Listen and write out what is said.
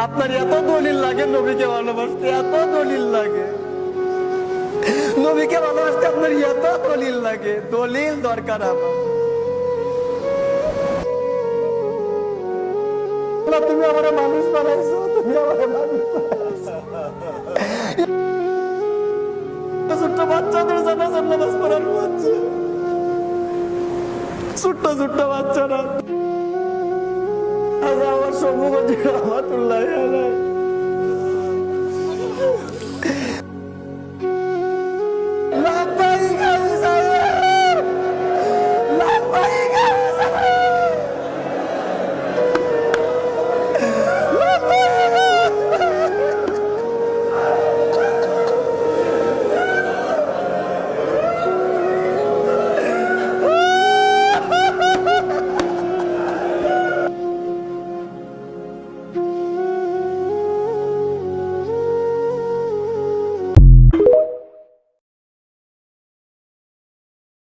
আপনার এত দলিল লাগে নবীকে ভালোবাসতে, এত দলিল লাগে নবীকে ভালোবাসতে, আপনার এত দলিল লাগে। দলিল দরকার আমার। তুমি আমার মানুষ বানাইছো, তুমি আমার মানুষ বানাইছো। ছোট্ট বাচ্চাদের জানাজার নামাজ পড়ানো হচ্ছে, ছোট্ট ছোট্ট বাচ্চারা। আমার সম্মুখ রহমাতুল্লাহ